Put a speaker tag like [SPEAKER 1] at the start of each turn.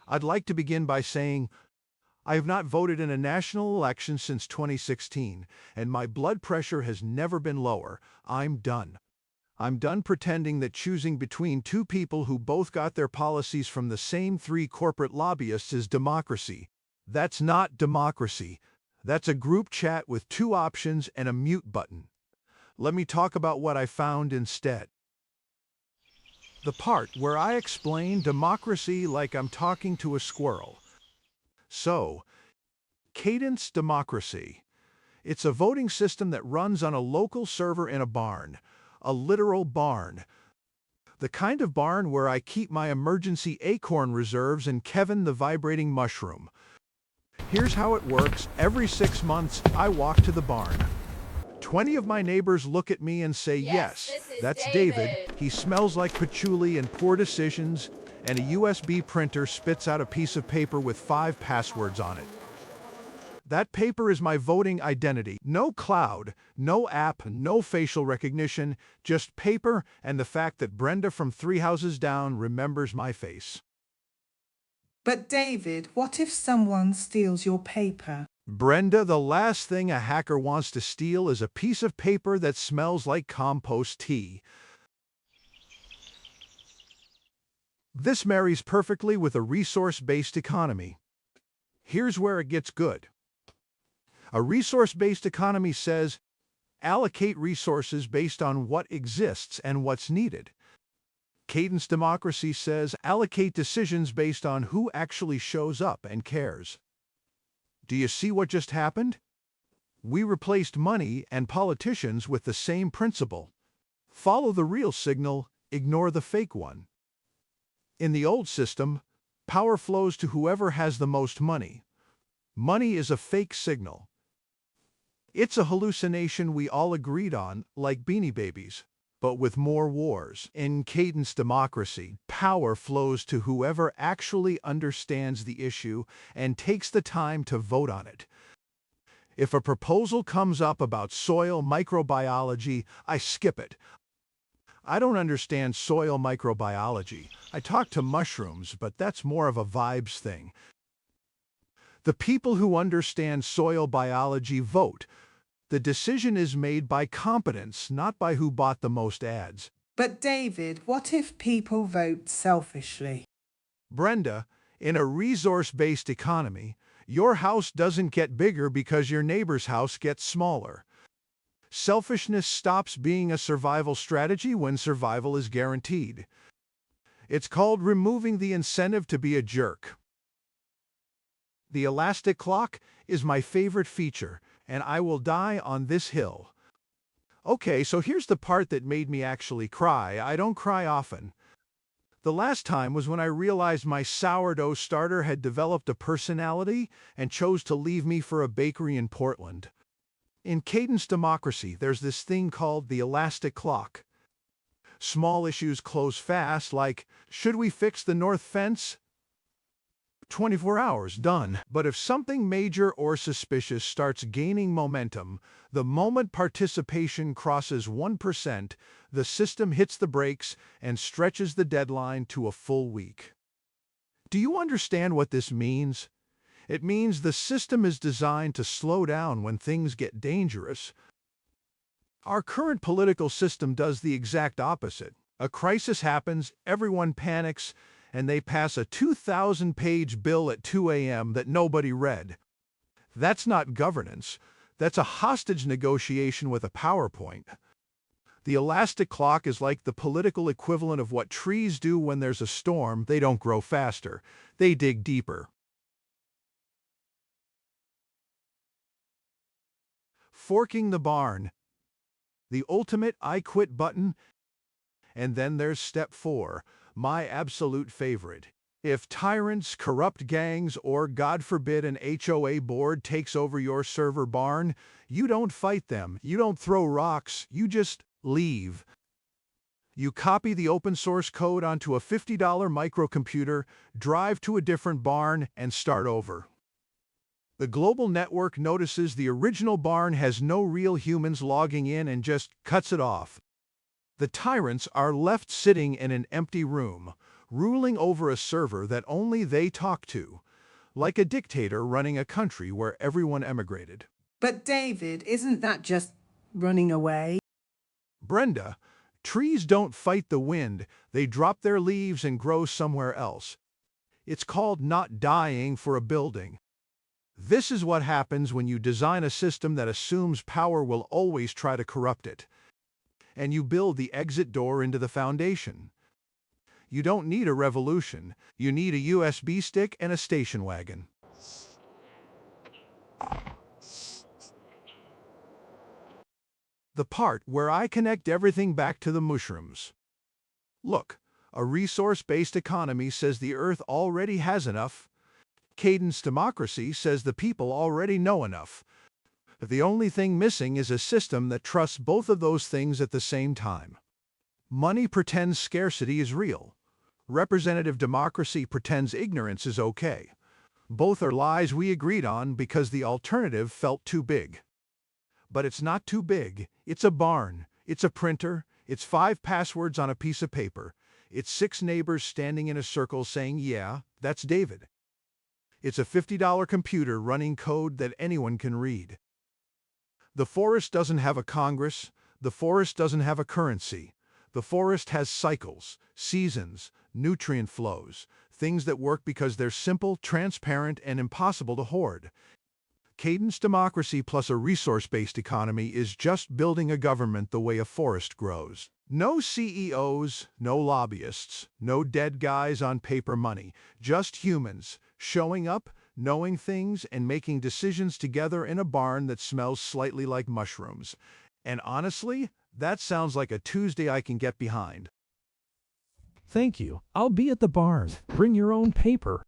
[SPEAKER 1] I'd like to begin by saying I have not voted in a national election since 2016, and my blood pressure has never been lower. I'm done. I'm done pretending that choosing between two people who both got their policies from the same three corporate lobbyists is democracy. That's not democracy. That's a group chat with two options and a mute button. Let me talk about what I found instead. The part where I explain democracy like I'm talking to a squirrel. So, Cadence Democracy. It's a voting system that runs on a local server in a barn. A literal barn. The kind of barn where I keep my emergency acorn reserves and Kevin the vibrating mushroom. Here's how it works. Every 6 months, I walk to the barn. 20 of my neighbors look at me and say, yes, that's David. He smells like patchouli and poor decisions, and a USB printer spits out a piece of paper with 5 passwords on it. That paper is my voting identity. No cloud, no app, no facial recognition, just paper and the fact that Brenda from 3 houses down remembers my face.
[SPEAKER 2] But David, what if someone steals your paper?
[SPEAKER 1] Brenda, the last thing a hacker wants to steal is a piece of paper that smells like compost tea. This marries perfectly with a resource-based economy. Here's where it gets good. A resource-based economy says, allocate resources based on what exists and what's needed. Cadence Democracy says, allocate decisions based on who actually shows up and cares. Do you see what just happened? We replaced money and politicians with the same principle. Follow the real signal, ignore the fake one. In the old system, power flows to whoever has the most money. Money is a fake signal. It's a hallucination we all agreed on, like Beanie Babies, but with more wars. In Cadence Democracy, power flows to whoever actually understands the issue and takes the time to vote on it. If a proposal comes up about soil microbiology, I skip it. I don't understand soil microbiology. I talk to mushrooms, but that's more of a vibes thing. The people who understand soil biology vote. The decision is made by competence, not by who bought the most ads.
[SPEAKER 2] But David, what if people vote selfishly?
[SPEAKER 1] Brenda, in a resource-based economy, your house doesn't get bigger because your neighbor's house gets smaller. Selfishness stops being a survival strategy when survival is guaranteed. It's called removing the incentive to be a jerk. The elastic clock is my favorite feature, and I will die on this hill. Okay, so here's the part that made me actually cry. I don't cry often. The last time was when I realized my sourdough starter had developed a personality and chose to leave me for a bakery in Portland. In Cadence Democracy, there's this thing called the elastic clock. Small issues close fast, like, should we fix the north fence? 24 hours, done. But if something major or suspicious starts gaining momentum, the moment participation crosses 1%, the system hits the brakes and stretches the deadline to a full week. Do you understand what this means? It means the system is designed to slow down when things get dangerous. Our current political system does the exact opposite. A crisis happens, everyone panics, and they pass a 2,000-page bill at 2 a.m. that nobody read. That's not governance. That's a hostage negotiation with a PowerPoint. The elastic clock is like the political equivalent of what trees do when there's a storm. They don't grow faster. They dig deeper. Forking the barn. The ultimate I quit button. And then there's step 4. My absolute favorite. If tyrants, corrupt gangs, or God forbid an HOA board takes over your server barn, you don't fight them, you don't throw rocks, you just leave. You copy the open source code onto a $50 microcomputer, drive to a different barn, and start over. The global network notices the original barn has no real humans logging in and just cuts it off. The tyrants are left sitting in an empty room. ruling over a server that only they talk to, like a dictator running a country where everyone emigrated.
[SPEAKER 2] But David, isn't that just running away?
[SPEAKER 1] Brenda, trees don't fight the wind, they drop their leaves and grow somewhere else. It's called not dying for a building. This is what happens when you design a system that assumes power will always try to corrupt it. And you build the exit door into the foundation. You don't need a revolution, you need a USB stick and a station wagon. The part where I connect everything back to the mushrooms. Look, a resource-based economy says the Earth already has enough. Cadence democracy says the people already know enough. The only thing missing is a system that trusts both of those things at the same time. Money pretends scarcity is real. Representative democracy pretends ignorance is okay. Both are lies we agreed on because the alternative felt too big. But it's not too big. It's a barn. It's a printer. It's 5 passwords on a piece of paper. It's 6 neighbors standing in a circle saying, yeah, that's David. It's a $50 computer running code that anyone can read. The forest doesn't have a Congress. The forest doesn't have a currency. The forest has cycles, seasons, nutrient flows, things that work because they're simple, transparent, and impossible to hoard. Cadence democracy plus a resource-based economy is just building a government the way a forest grows. No CEOs, no lobbyists, no dead guys on paper money, just humans showing up, knowing things, and making decisions together in a barn that smells slightly like mushrooms. And honestly, that sounds like a Tuesday I can get behind.
[SPEAKER 3] Thank you. I'll be at the barn. Bring your own paper.